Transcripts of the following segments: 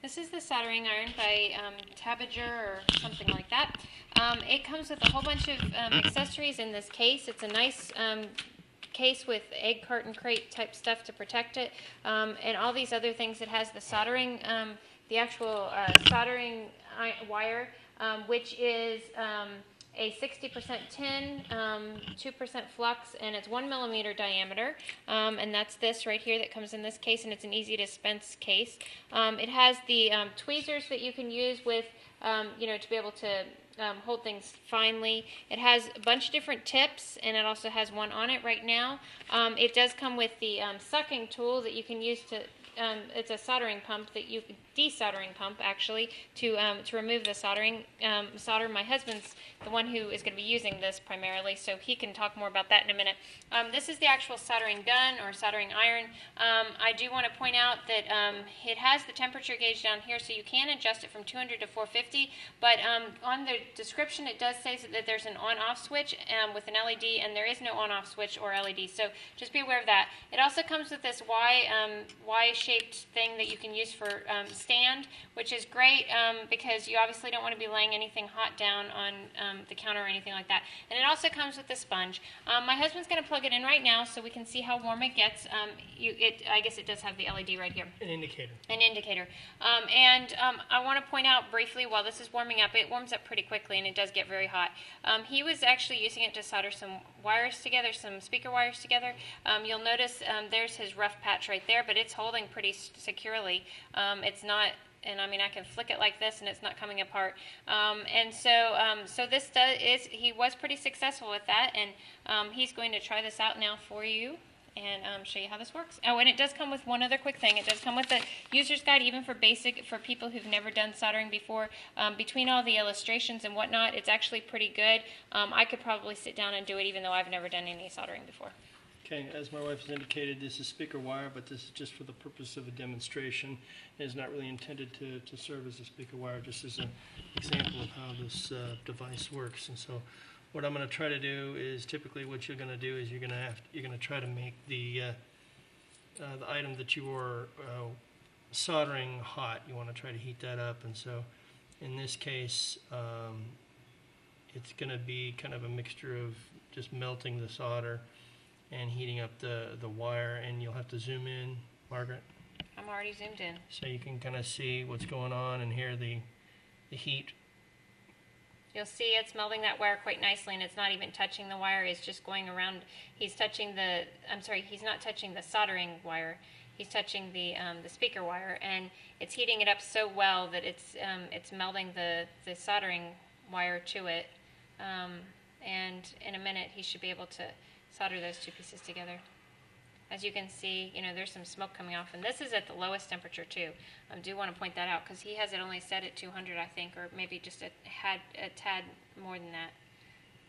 This is the soldering iron by Tabiger or something like that. It comes with a whole bunch of accessories in this case. It's a nice case with egg carton crate type stuff to protect it, and all these other things. It has the soldering, the actual soldering wire, which is a 60% tin, 2% flux, and it's 1 millimeter diameter, and that's this right here that comes in this case, and it's an easy dispense case. It has the tweezers that you can use with, to be able to hold things finely. It has a bunch of different tips, and it also has one on it right now. It does come with the sucking tool that you can use to. It's a soldering pump that you desoldering pump actually to remove the soldering solder. My husband's the one who is going to be using this primarily, so he can talk more about that in a minute. This is the actual soldering gun or soldering iron. I do want to point out that it has the temperature gauge down here, so you can adjust it from 200 to 450. But on the description, it does say that there's an on-off switch with an LED, and there is no on-off switch or LED. So just be aware of that. It also comes with this Y-shaped thing that you can use for stand, which is great because you obviously don't want to be laying anything hot down on the counter or anything like that. And it also comes with a sponge. My husband's going to plug it in right now so we can see how warm it gets. I guess it does have the LED right here. An indicator. An indicator. I want to point out briefly, while this is warming up, it warms up pretty quickly and it does get very hot. He was actually using it to solder some wires together, some speaker wires together. You'll notice there's his rough patch right there, but it's holding pretty securely. It's not, and I mean I can flick it like this and it's not coming apart. So this he was pretty successful with that, and he's going to try this out now for you and show you how this works. Oh, and it does come with one other quick thing. It does come with a user's guide, even for people who've never done soldering before. Between all the illustrations and whatnot, it's actually pretty good. I could probably sit down and do it, even though I've never done any soldering before. Okay, as my wife has indicated, this is speaker wire, but this is just for the purpose of a demonstration. It is not really intended to serve as a speaker wire, just as an example of how this device works. And so, what I'm going to try to do is, typically, what you're going to do is you're going to try to make the item that you are soldering hot. You want to try to heat that up, and so, in this case, it's going to be kind of a mixture of just melting the solder and heating up the wire, and you'll have to zoom in, Margaret. I'm already zoomed in. So you can kind of see what's going on and hear the heat. You'll see it's melting that wire quite nicely, and it's not even touching the wire. It's just going around. He's touching he's not touching the soldering wire. He's touching the speaker wire, and it's heating it up so well that it's melding the soldering wire to it. And in a minute, he should be able to solder those two pieces together. As you can see, there's some smoke coming off, and this is at the lowest temperature too. I do want to point that out because he has it only set at 200, I think, or maybe just a tad more than that.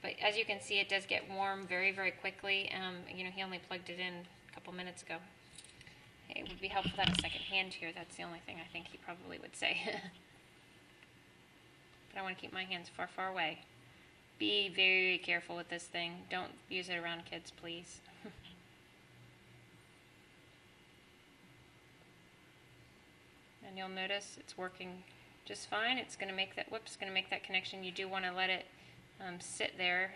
But as you can see, it does get warm very, very quickly. He only plugged it in a couple minutes ago. It would be helpful to have a second hand here. That's the only thing I think he probably would say. But I want to keep my hands far, far away. Be very careful with this thing. Don't use it around kids, please. And you'll notice it's working just fine. It's going to make that connection. You do want to let it sit there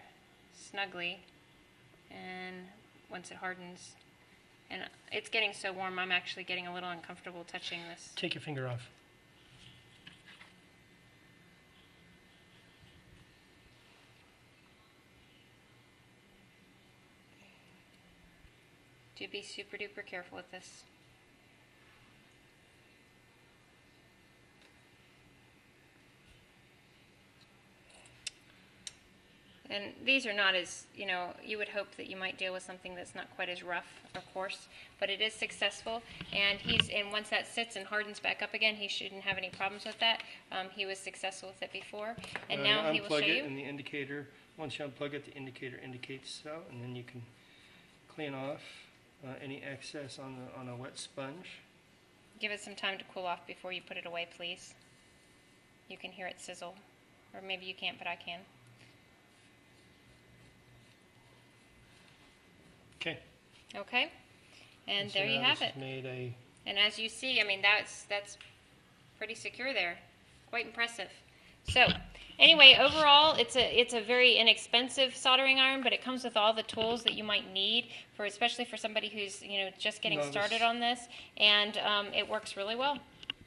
snugly, and once it hardens, and it's getting so warm, I'm actually getting a little uncomfortable touching this. Take your finger off. Do be super duper careful with this. And these are not as, you would hope that you might deal with something that's not quite as rough, of course, but it is successful. And once that sits and hardens back up again, he shouldn't have any problems with that. He was successful with it before, and now he will show you. Unplug it, and the indicator. Once you unplug it, the indicator indicates so, and then you can clean off any excess on a wet sponge. Give it some time to cool off before you put it away, please. You can hear it sizzle, or maybe you can't, but I can. Okay. Okay, and there you have it. And as you see, I mean, that's pretty secure there. Quite impressive. So, anyway, overall, it's a very inexpensive soldering iron, but it comes with all the tools that you might need especially for somebody who's just getting Novice. started on this, and it works really well.